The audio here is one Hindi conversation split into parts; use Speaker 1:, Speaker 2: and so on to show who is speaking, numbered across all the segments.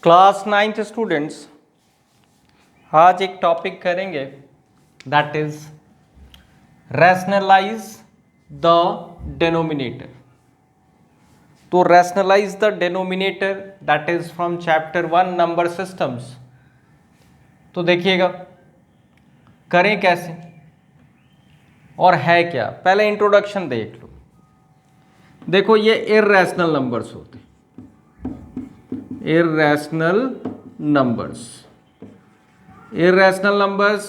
Speaker 1: क्लास 9th स्टूडेंट्स, आज एक टॉपिक करेंगे that is rationalise the denominator. तो rationalise the denominator that is from chapter 1 number systems. तो देखिएगा करें कैसे और है क्या, पहले इंट्रोडक्शन देख लो। देखो ये इर्रेशनल नंबर्स होते, irrational numbers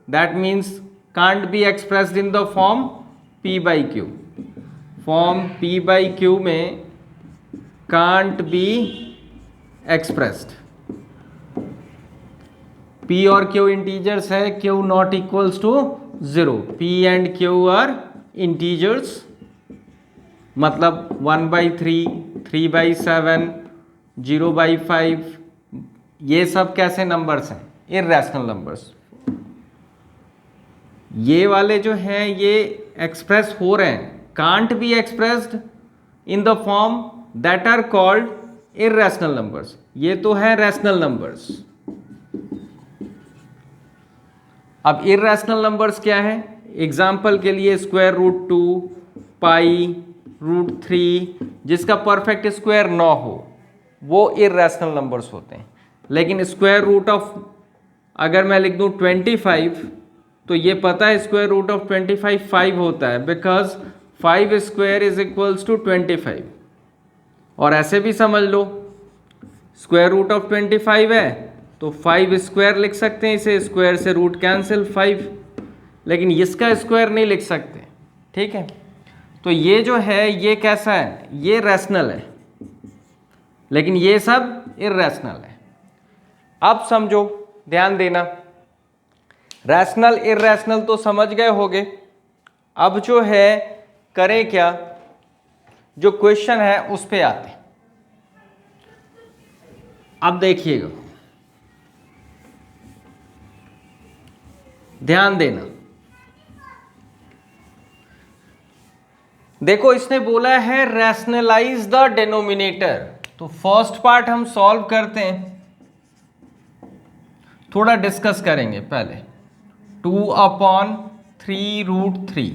Speaker 1: that means can't be expressed in the form p by q। Form p by q में can't be expressed। p और q इंटीजर्स है, q not equals to 0। p and q are integers, मतलब 1/3, 3/7, 0/5, ये सब कैसे नंबर्स हैं? Irrational numbers. ये वाले जो हैं ये एक्सप्रेस हो रहे हैं, can't be expressed in the form that are called irrational numbers. ये तो है रैशनल नंबर्स। अब इर्रेशनल नंबर्स क्या है? एग्जाम्पल के लिए √2, पाई, √3, जिसका परफेक्ट स्क्वायर 9 हो, वो इर्रेशनल नंबर्स होते हैं। लेकिन स्क्वायर रूट ऑफ अगर मैं लिख दूं 25, तो ये पता है स्क्वायर रूट ऑफ 25 5 होता है, because 5 square is equals to 25। और ऐसे भी समझ लो स्क्वायर रूट ऑफ 25 है तो 5 स्क्वायर लिख सकते हैं, इसे स्क्वायर से रूट कैंसिल 5, लेकिन इसका स्क्वायर नहीं लिख सकते। ठीक है, तो ये जो है ये कैसा है? ये रैशनल है, लेकिन ये सब इर्रेशनल है। अब समझो, ध्यान देना, रैशनल इर्रेशनल तो समझ गए होगे। अब जो है करें क्या, जो क्वेश्चन है उस पे आते हैं। अब देखिएगा, ध्यान देना। देखो इसने बोला है रैशनलाइज द डिनोमिनेटर। तो फर्स्ट पार्ट हम सॉल्व करते हैं, थोड़ा डिस्कस करेंगे पहले। 2/3√3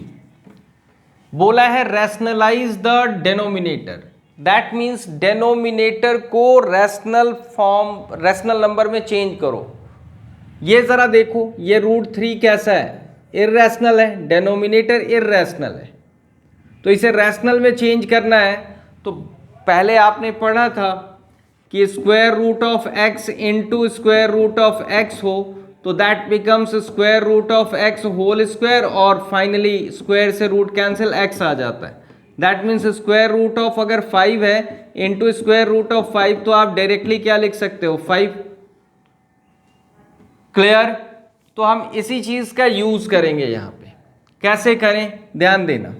Speaker 1: बोला है rationalise the denominator, that means denominator को रैशनल फॉर्म, रैशनल नंबर में चेंज करो। ये जरा देखो, ये √3 कैसा है? इर्रेशनल है, डिनोमिनेटर इर्रेशनल है, तो इसे रैशनल में चेंज करना है। तो पहले आपने पढ़ा था कि square root of x into square root of x हो तो that becomes square root of x whole square, और फाइनली स्क्वायर से रूट कैंसिल x आ जाता है। That means square root of अगर 5 है इंटू स्क्वायर रूट ऑफ 5, तो आप डायरेक्टली क्या लिख सकते हो? 5। क्लियर? तो हम इसी चीज का यूज करेंगे यहाँ पे। कैसे करें, ध्यान देना।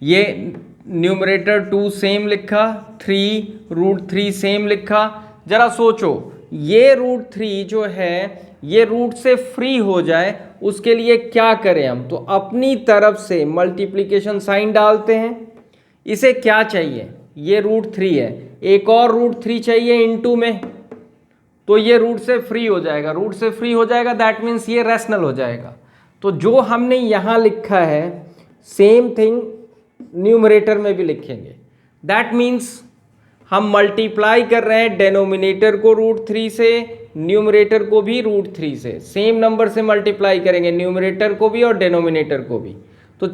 Speaker 1: ये न्यूमरेटर 2 सेम लिखा, 3√3 सेम लिखा। जरा सोचो, ये √3 जो है ये रूट से फ्री हो जाए, उसके लिए क्या करें हम? तो अपनी तरफ से मल्टीप्लिकेशन साइन डालते हैं। इसे क्या चाहिए? ये √3 है, एक और √3 चाहिए इनटू में, तो ये रूट से फ्री हो जाएगा। रूट से फ्री हो जाएगा दैट मीन्स ये रैशनल हो जाएगा। तो जो हमने यहाँ लिखा है सेम थिंग न्यूमरेटर में भी लिखेंगे। दैट मीन्स हम मल्टीप्लाई कर रहे हैं डेनोमिनेटर को √3 से, न्यूमरेटर को भी √3 से। सेम नंबर से मल्टीप्लाई करेंगे न्यूमरेटर को भी और डेनोमिनेटर को भी। तो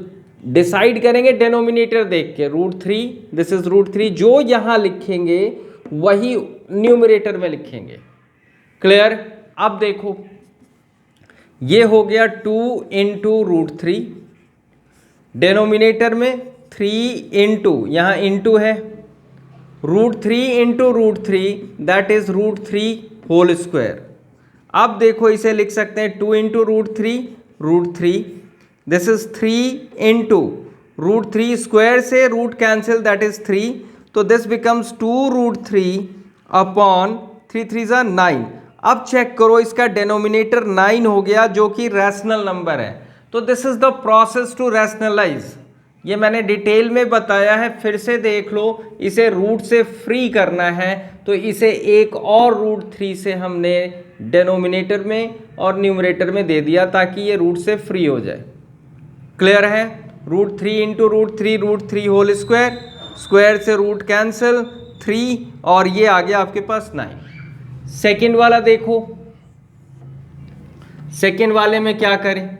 Speaker 1: डिसाइड करेंगे डेनोमिनेटर देख के, √3, दिस इज √3। जो यहाँ लिखेंगे वही न्यूमरेटर में लिखेंगे। क्लियर? अब देखो ये हो गया 2 इंटू √3, डेनोमिनेटर में 3 इंटू, यहाँ इंटू है, √3 into √3 that is √3 whole square. अब देखो इसे लिख सकते हैं 2 into √3, this is 3 into √3 square से रूट कैंसिल दैट इज 3, तो दिस बिकम्स 2√3 अपॉन 3 3 9। अब चेक करो, इसका डेनोमिनेटर 9 हो गया जो कि रैशनल नंबर है। तो this is the process to rationalise. ये मैंने डिटेल में बताया है, फिर से देख लो। इसे रूट से फ्री करना है तो इसे एक और रूट 3 से हमने डिनोमिनेटर में और न्यूमरेटर में दे दिया ताकि ये रूट से फ्री हो जाए। क्लियर है? Root 3 into root three whole square, square से रूट कैंसिल 3 और ये आ गया आपके पास 9। सेकेंड वाला देखो, सेकेंड वाले में क्या करें,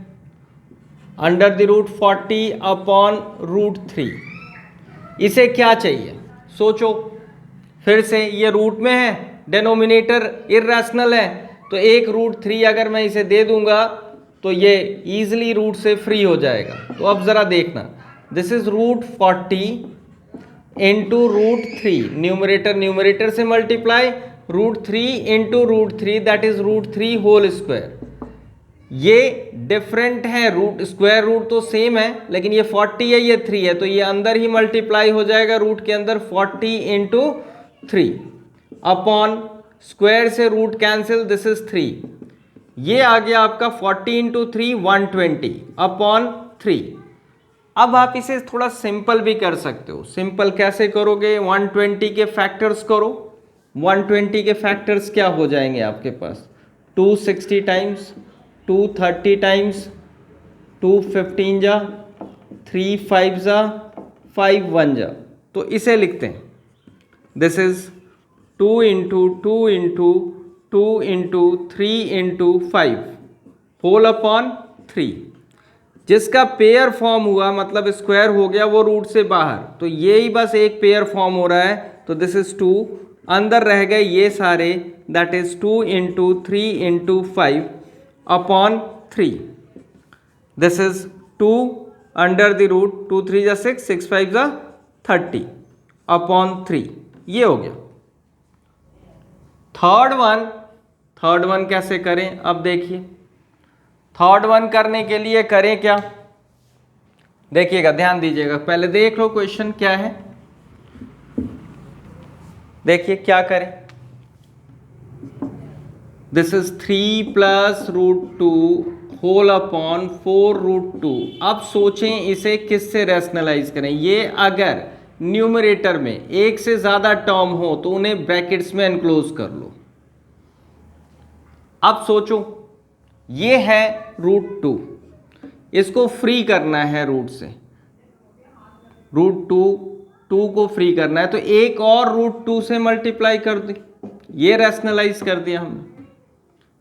Speaker 1: under the root 40 upon root 3। इसे क्या चाहिए सोचो फिर से, ये रूट में है, डिनोमिनेटर इर्रेशनल है, तो एक रूट 3 अगर मैं इसे दे दूंगा तो ये इजीली रूट से फ्री हो जाएगा। तो अब जरा देखना, this is root 40 into root 3, numerator numerator से multiply, root 3 into root 3 that is root 3 whole square. ये डिफरेंट है, रूट स्क्वायर रूट तो सेम है लेकिन ये 40 है ये 3 है, तो ये अंदर ही मल्टीप्लाई हो जाएगा रूट के अंदर, 40 इंटू 3 अपॉन स्क्वायर से रूट कैंसिल, दिस इज 3, ये आ गया आपका 40 इंटू 3 120 अपॉन 3। अब आप इसे थोड़ा सिंपल भी कर सकते हो। सिंपल कैसे करोगे, 120 के फैक्टर्स करो। 120 के फैक्टर्स क्या हो जाएंगे आपके पास, 260 टाइम्स, 230 टाइम्स, 215 जा, 3 5 जा, 5 1 जा। तो इसे लिखते हैं, this is 2 into 2 into 2 into 3 into 5 whole upon 3। जिसका पेयर फॉर्म हुआ मतलब स्क्वायर हो गया वो रूट से बाहर, तो ये ही बस एक पेयर फॉर्म हो रहा है, तो दिस इज 2, अंदर रह गए ये सारे, that is 2 into 3 into 5 upon 3, this is 2 under the root, 2 3 जा 6, 6 5 जा 30 अपॉन 3, ये हो गया। थर्ड वन कैसे करें, अब देखिए थर्ड वन करने के लिए करें क्या, देखिएगा ध्यान दीजिएगा, पहले देख लो क्वेश्चन क्या है। देखिए क्या करें, this is 3 plus root 2 whole upon 4 root 2। अब सोचें इसे किससे रैशनलाइज करें। ये अगर न्यूमरेटर में एक से ज्यादा टर्म हो तो उन्हें ब्रैकेट्स में एनक्लोज कर लो। अब सोचो ये है रूट 2, इसको फ्री करना है रूट से, रूट 2 को फ्री करना है, तो एक और रूट 2 से मल्टीप्लाई कर दी, ये रैशनलाइज कर दिया हमने,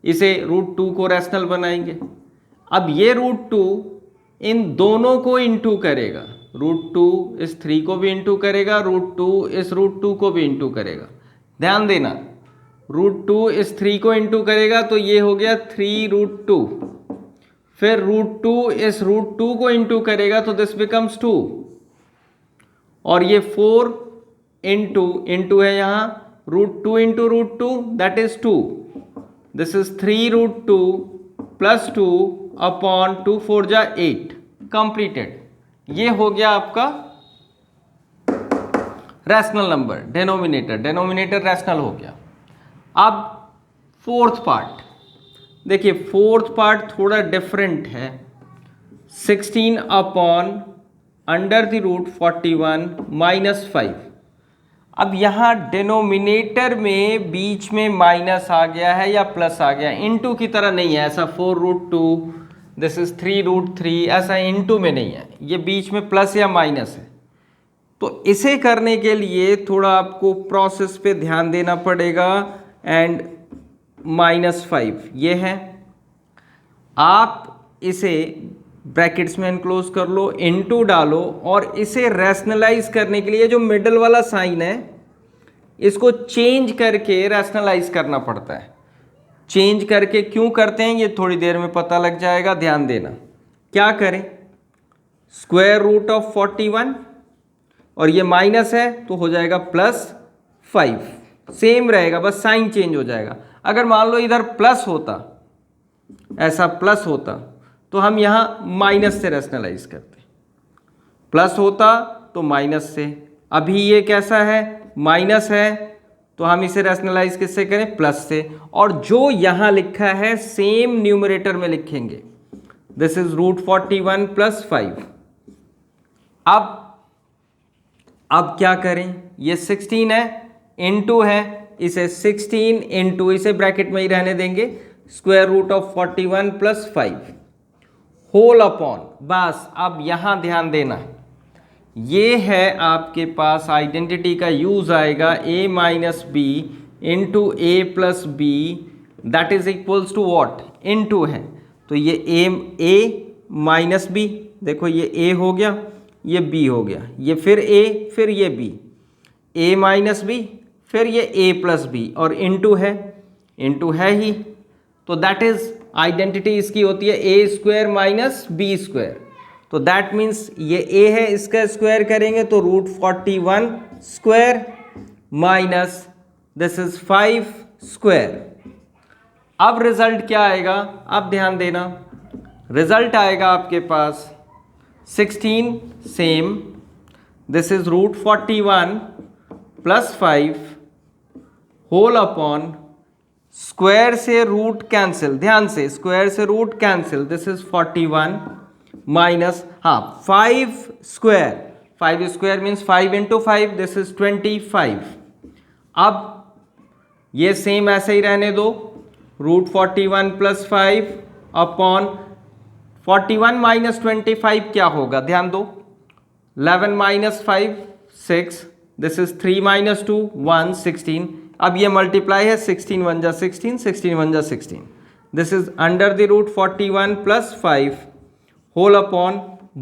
Speaker 1: इसे रूट 2 को रैशनल बनाएंगे। अब ये रूट 2 इन दोनों को इंटू करेगा, रूट 2 इस 3 को भी इंटू करेगा, रूट 2 इस रूट 2 को भी इंटू करेगा। ध्यान देना, रूट 2 इस 3 को इंटू करेगा तो ये हो गया 3 रूट 2, फिर रूट 2 इस रूट 2 को इंटू करेगा तो दिस बिकम्स 2, और ये 4 इंटू है यहाँ, root 2 into root 2 that is 2, this is 3 root 2 plus 2 upon 2 4 जा 8, कंप्लीटेड। ये हो गया आपका रैशनल नंबर, डिनोमिनेटर रैशनल हो गया। अब फोर्थ पार्ट देखिए, फोर्थ पार्ट थोड़ा डिफरेंट है, 16 upon under the root 41 minus 5। अब यहाँ डिनोमिनेटर में बीच में माइनस आ गया है या प्लस आ गया, इनटू की तरह नहीं है ऐसा, 4 रूट 2 दिस इज 3 रूट 3, ऐसा इनटू में नहीं है, ये बीच में प्लस या माइनस है। तो इसे करने के लिए थोड़ा आपको प्रोसेस पे ध्यान देना पड़ेगा। एंड -5 ये है, आप इसे ब्रैकेट्स में एनक्लोज कर लो, इनटू डालो, और इसे रैशनलाइज करने के लिए जो मिडल वाला साइन है इसको चेंज करके रैशनलाइज करना पड़ता है। चेंज करके क्यों करते हैं ये थोड़ी देर में पता लग जाएगा, ध्यान देना। क्या करें, स्क्वायर रूट ऑफ 41 और ये माइनस है तो हो जाएगा +5, सेम रहेगा बस साइन चेंज हो जाएगा। अगर मान लो इधर प्लस होता, ऐसा प्लस होता तो हम यहाँ माइनस से रैशनलाइज करते, प्लस होता तो माइनस से। अभी ये कैसा है, माइनस है, तो हम इसे रैशनलाइज किससे करें, प्लस से। और जो यहाँ लिखा है सेम न्यूमरेटर में लिखेंगे, दिस इज रूट 41 + 5। अब क्या करें, ये 16 है, इनटू है, इसे 16 इंटू, इसे ब्रैकेट में ही रहने देंगे, square root of 41 plus 5 whole upon, बस अब यहां ध्यान देना, ये है आपके पास आइडेंटिटी का यूज आएगा a minus B into A plus B that is equals to what, into है, तो ये a माइनस बी, देखो ये a हो गया, ये b हो गया, ये फिर a, फिर ये b, a माइनस बी, फिर ये a प्लस बी, और इनटू है ही, तो दैट इज आइडेंटिटी इसकी होती है A square minus B square, तो दैट मीन्स ये a है, इसका स्क्वायर करेंगे तो root 41 square minus this is 5 square. अब रिजल्ट क्या आएगा, अब ध्यान देना, रिजल्ट आएगा आपके पास 16 same, this is root 41 plus 5 whole upon, square से रूट कैंसिल, ध्यान से स्क्वायर से root cancel, this is 41 minus 5 square, 5 square means 5 into 5, this is 25। अब ये सेम ऐसे ही रहने दो, रूट 41 प्लस 5 अपॉन 41 माइनस 25 क्या होगा, ध्यान दो, 11 माइनस 5 6, दिस इज 3 माइनस 2 1 16, अब ये मल्टीप्लाई है, 16 1 जा 16, 16 1 जा 16, this is under the root 41 plus 5 whole upon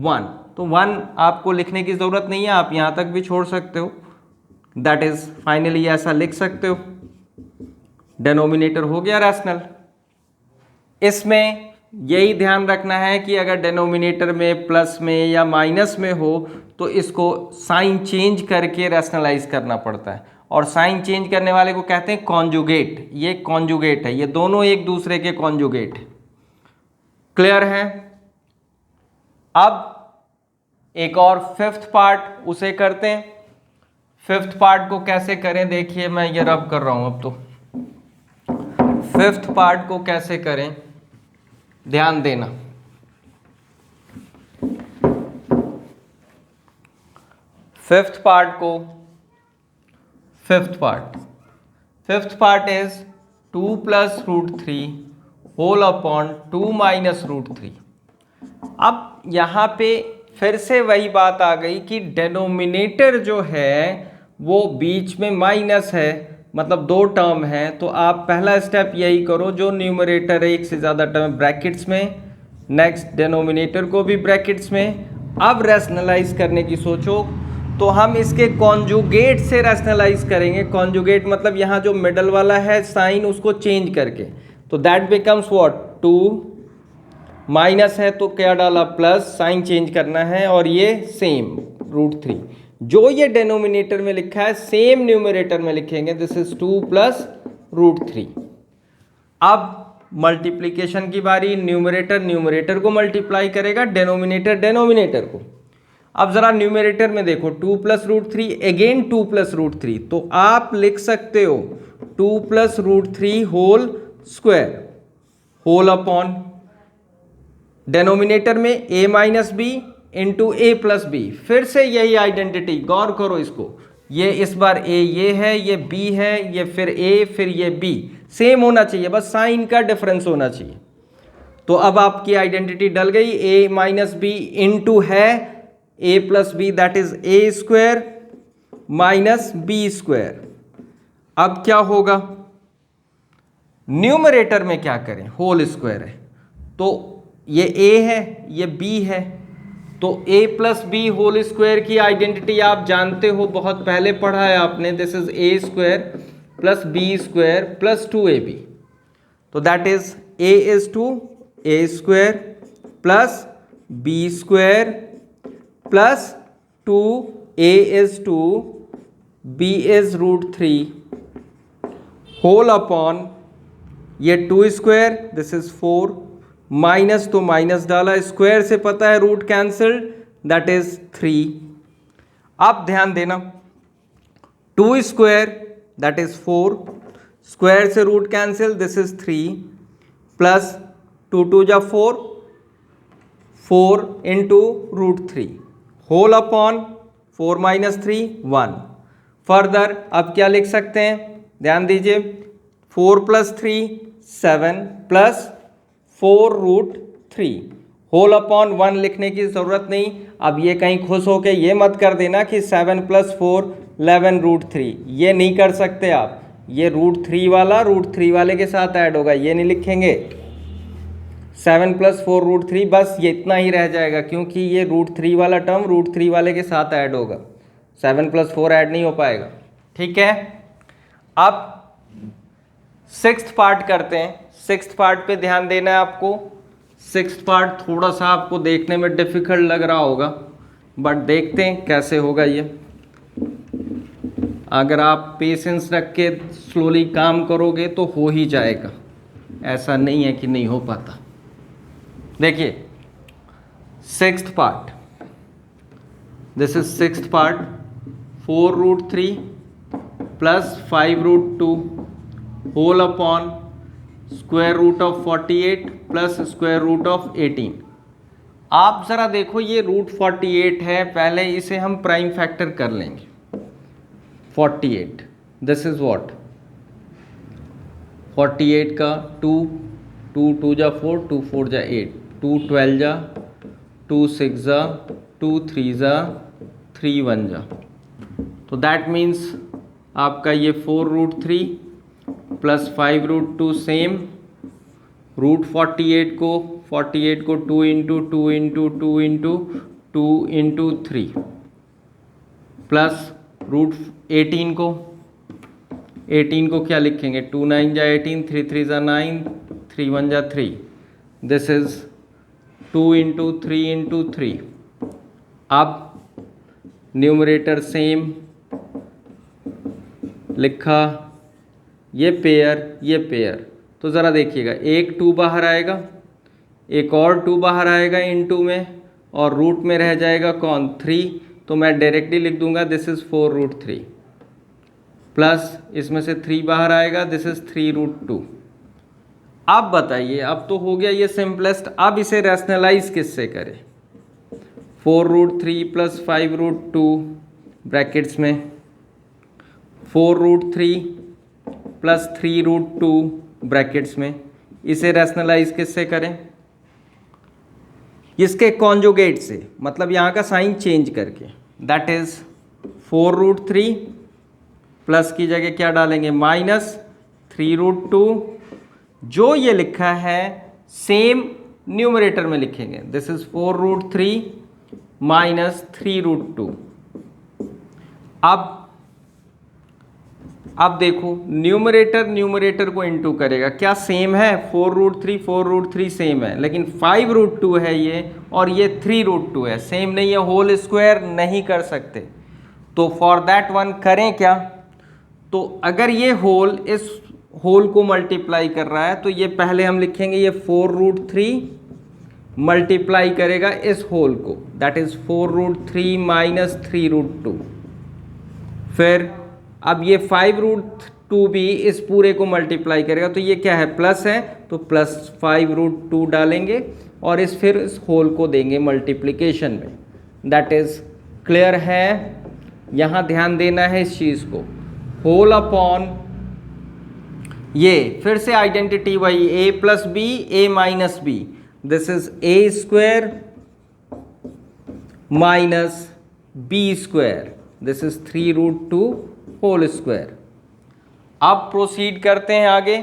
Speaker 1: 1, तो 1 आपको लिखने की ज़रूरत नहीं है, आप यहाँ तक भी छोड़ सकते हो, दैट इज फाइनली ऐसा लिख सकते हो, डेनोमिनेटर हो गया रैशनल। इसमें यही ध्यान रखना है कि अगर डेनोमिनेटर में प्लस में या माइनस में हो तो इसको साइन चेंज करके रैशनलाइज करना पड़ता है, और साइन चेंज करने वाले को कहते हैं कॉन्जुगेट, ये कॉन्जुगेट है, ये दोनों एक दूसरे के कॉन्जुगेट। क्लियर है? अब एक और फिफ्थ पार्ट उसे करते हैं। फिफ्थ पार्ट को कैसे करें, देखिए मैं ये रब कर रहा हूं, अब तो फिफ्थ पार्ट को कैसे करें ध्यान देना। Fifth part is 2 plus root 3 whole upon 2 minus root 3। अब यहाँ पे फिर से वही बात आ गई कि डेनोमिनेटर जो है वो बीच में माइनस है, मतलब दो टर्म है, तो आप पहला स्टेप यही करो, जो न्यूमरेटर है एक से ज़्यादा टर्म ब्रैकेट्स में, नेक्स्ट डेनोमिनेटर को भी ब्रैकेट्स में। अब रैशनलाइज करने की सोचो तो हम इसके कॉन्जुगेट से रैशनलाइज करेंगे। कॉन्जुगेट मतलब यहाँ जो मिडल वाला है साइन उसको चेंज करके, तो दैट बिकम्स व्हाट, 2 माइनस है तो क्या डाला प्लस, साइन चेंज करना है, और ये सेम रूट 3 जो ये डेनोमिनेटर में लिखा है सेम न्यूमरेटर में लिखेंगे, दिस इज 2 प्लस रूट 3। अब मल्टीप्लीकेशन की बारी, न्यूमरेटर को मल्टीप्लाई करेगा, डेनोमिनेटर को। अब जरा न्यूमरेटर में देखो, 2 plus root 3 again 2 plus root 3, तो आप लिख सकते हो 2 plus root 3 whole square whole upon, denominator में a minus B into A plus B, फिर से यही आइडेंटिटी, गौर करो इसको, ये इस बार a ये है, ये b है, ये फिर a, फिर ये b, सेम होना चाहिए, बस साइन का डिफरेंस होना चाहिए। तो अब आपकी आइडेंटिटी डल गई, a माइनस बी इंटू है a plus B that is a square minus B square. अब क्या होगा, न्यूमरेटर में क्या करें, होल स्क्वायर है, तो ये a है, ये b है, तो a plus B whole square की आइडेंटिटी आप जानते हो, बहुत पहले पढ़ा है आपने, this is a square plus B square plus 2ab, तो that is a is two a square plus b square plus 2a is two b is root 3 whole upon, ये 2 स्क्वायर दिस इज 4 माइनस, तो माइनस डाला, स्क्वायर से पता है रूट कैंसल्ड दैट इज 3। अब ध्यान देना, 2 स्क्वायर दैट इज 4, स्क्वायर से root cancel, this is 3 plus 2 2 जा 4, 4 into root 3 whole upon 4 minus 3 1। Further अब क्या लिख सकते हैं, ध्यान दीजिए 4 + 3 7 प्लस 4 रूट 3 होल अपॉन 1 लिखने की ज़रूरत नहीं। अब ये कहीं खुश होके ये मत कर देना कि 7 + 4 11 रूट 3, ये नहीं कर सकते आप। ये रूट 3 वाला रूट 3 वाले के साथ ऐड होगा, ये नहीं लिखेंगे। 7 + 4 रूट 3 बस ये इतना ही रह जाएगा, क्योंकि ये रूट 3 वाला टर्म रूट 3 वाले के साथ ऐड होगा, 7 + 4 ऐड नहीं हो पाएगा। ठीक है, अब 6th पार्ट करते हैं। 6th पार्ट पे ध्यान देना है आपको। 6th पार्ट थोड़ा सा आपको देखने में डिफिकल्ट लग रहा होगा, बट देखते हैं कैसे होगा ये। अगर आप पेशेंस रख के स्लोली काम करोगे तो हो ही जाएगा, ऐसा नहीं है कि नहीं हो पाता। देखिए 6th part, this is 6th part. 4 root 3 plus 5 root 2 whole upon square root of 48 plus square root of 18। आप ज़रा देखो ये रूट 48 है, पहले इसे हम प्राइम फैक्टर कर लेंगे। 48 दिस इज व्हाट, 48 का 2 2 जा 4 2 4 जा 8 2 12 जा 2 6 जा 2 3 जा 3 1 जा, तो दैट मीन्स आपका ये 4 root 3 plus 5 root 2 same, root 48 को 2 into 2 into 2 into 2 into 3 plus root 18 को क्या लिखेंगे, 2 9 जा 18 3 3 जा 9 3 1 जा 3, दिस इज 2 इंटू 3 इंटू 3। अब न्यूमरेटर सेम लिखा, ये पेयर, तो ज़रा देखिएगा एक 2 बाहर आएगा, एक और 2 बाहर आएगा इनटू में, और रूट में रह जाएगा कौन 3, तो मैं डायरेक्टली लिख दूंगा दिस इज़ 4 रूट 3 प्लस इसमें से 3 बाहर आएगा, दिस इज़ 3 रूट 2। अब बताइए, अब तो हो गया ये सिंपलेस्ट। अब इसे रैशनलाइज किससे करें, 4 रूट 3 प्लस 5 रूट 2 ब्रैकेट्स में 4 रूट 3 प्लस 3 रूट 2 ब्रैकेट्स में, इसे रैशनलाइज किससे करें, इसके कॉन्जुगेट से, मतलब यहाँ का साइन चेंज करके, दैट इज 4 रूट 3 प्लस की जगह क्या डालेंगे माइनस 3 रूट 2, जो ये लिखा है सेम न्यूमरेटर में लिखेंगे, this is 4 root 3 minus 3 root 2। अब देखो न्यूमरेटर को इनटू करेगा, क्या सेम है, 4 रूट 3 सेम है, लेकिन 5 रूट 2 है ये, और ये 3 रूट 2 है, सेम नहीं है, होल स्क्वायर नहीं कर सकते। तो फॉर दैट वन करें क्या, तो अगर ये होल इस होल को मल्टीप्लाई कर रहा है, तो ये पहले हम लिखेंगे ये 4 रूट 3 मल्टीप्लाई करेगा इस होल को, that is 4 root 3 minus 3 root 2। फिर अब ये 5 रूट 2 भी इस पूरे को मल्टीप्लाई करेगा, तो ये क्या है प्लस है, तो प्लस 5 रूट 2 डालेंगे और फिर इस होल को देंगे मल्टीप्लिकेशन में, दैट इज क्लियर है। यहाँ ध्यान देना है इस चीज़ को, होल अपॉन ये फिर से आइडेंटिटी वही a plus B a minus B, this is a square minus b square, this is 3 root 2 whole square. अब प्रोसीड करते हैं आगे,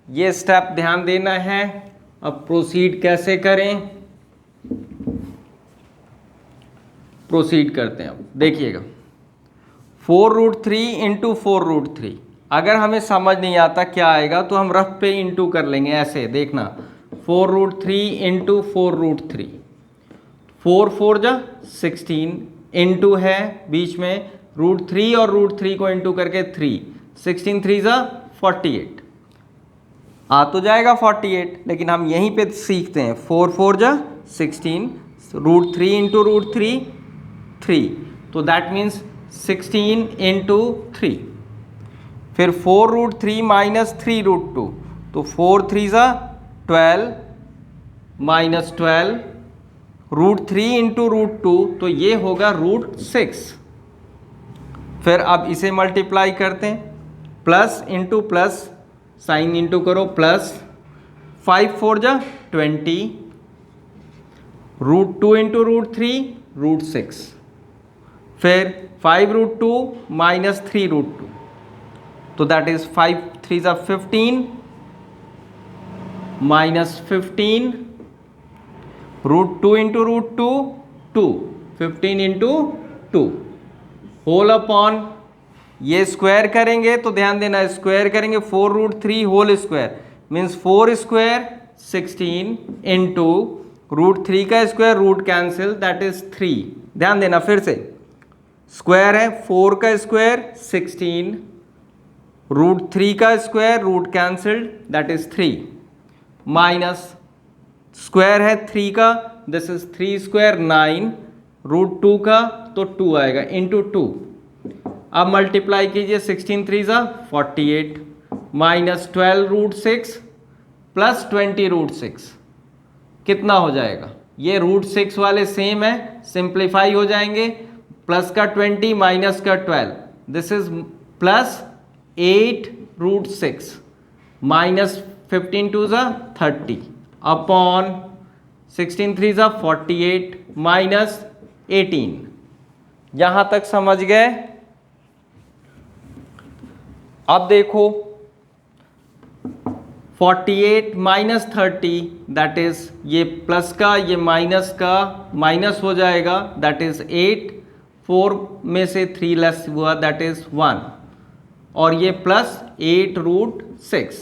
Speaker 1: ये स्टेप ध्यान देना है। अब प्रोसीड कैसे करें, प्रोसीड करते हैं। अब देखिएगा 4 रूट 3 इंटू 4 रूट 3, अगर हमें समझ नहीं आता क्या आएगा तो हम रफ पे इंटू कर लेंगे, ऐसे देखना 4 रूट 3 इंटू 4 रूट 3, 4 4 जा 16 इंटू है बीच में रूट 3 और रूट 3 को इंटू करके 3, 16 3 जा 48, आ तो जाएगा 48, लेकिन हम यहीं पे सीखते हैं 4 4 जा 16, रूट 3 इंटू रूट 3 3, तो दैट मीन्स 16 इंटू 3, फिर 4 रूट 3 माइनस 3 रूट 2, तो 4 3 जा 12 माइनस 12, रूट 3 इंटू रूट 2, तो ये होगा रूट 6। फिर अब इसे मल्टीप्लाई करते हैं, plus into plus, sine into करो, प्लस 5 4 जा 20, √2 इंटू √3 √6, फिर 5 √2 माइनस 3 √2, तो दैट इज 5 3 जा 15 minus 15 √2 into √2 2, 15 into 2 whole upon, ये स्क्वायर करेंगे तो ध्यान देना स्क्वायर करेंगे 4 √3 whole square means 4 square 16 into √3 का square, root cancel that is 3। ध्यान देना फिर से, स्क्वायर है 4 का स्क्वायर 16, √3 का square root cancelled that is 3, minus square है 3 का, दिस इज 3 स्क्वायर 9, √2 का तो 2 आएगा इंटू 2। अब मल्टीप्लाई कीजिए 16 3 जा 48 माइनस 12 √6 प्लस 20 √6 कितना हो जाएगा? ये √6 वाले सेम है, सिंप्लीफाई हो जाएंगे, प्लस का 20 माइनस का 12, दिस इज प्लस 8 √6 माइनस 15 2 जा 30 अपॉन 16 3 जा 48 माइनस 18। यहां तक समझ गए? अब देखो 48 माइनस 30 दैट इज, ये प्लस का ये माइनस का माइनस हो जाएगा दैट इज 8, 4 में से 3 लेस हुआ दैट इज 1, और ये plus 8 √6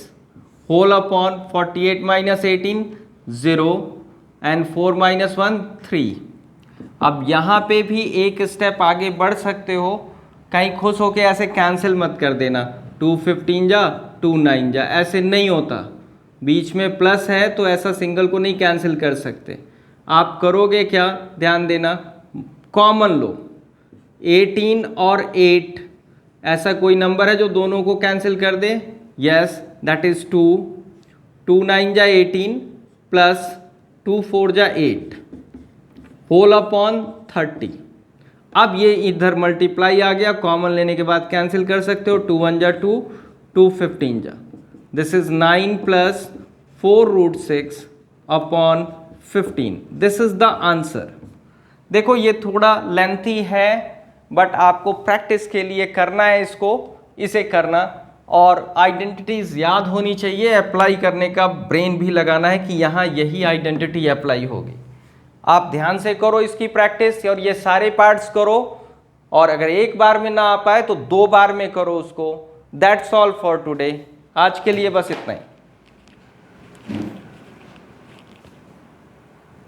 Speaker 1: whole upon 48 minus 18 0 and 4 minus 1 3। अब यहाँ पे भी एक स्टेप आगे बढ़ सकते हो, कहीं खुश होके ऐसे कैंसिल मत कर देना, 2 15 जा 2 9 जा, ऐसे नहीं होता, बीच में प्लस है तो ऐसा सिंगल को नहीं कैंसिल कर सकते। आप करोगे क्या, ध्यान देना, कॉमन लो 18 और 8, ऐसा कोई नंबर है जो दोनों को कैंसिल कर दे? यस, दैट इज 2, 2 9 जा 18 प्लस 2 4 जा 8 होल अपॉन 30। अब ये इधर मल्टीप्लाई आ गया, कॉमन लेने के बाद कैंसिल कर सकते हो, 2 1 जा 2, 2 15 जा, this is 9 plus 4 √6 upon 15, this is the answer. देखो ये थोड़ा लेंथी है बट आपको प्रैक्टिस के लिए करना है, इसको इसे करना, और आइडेंटिटीज याद होनी चाहिए, अप्लाई करने का ब्रेन भी लगाना है कि यहाँ यही आइडेंटिटी अप्लाई होगी। आप ध्यान से करो इसकी प्रैक्टिस और ये सारे पार्ट्स करो, और अगर एक बार में ना आ पाए तो 2 बार में करो उसको। दैट्स ऑल फॉर टुडे, आज के लिए बस इतना ही।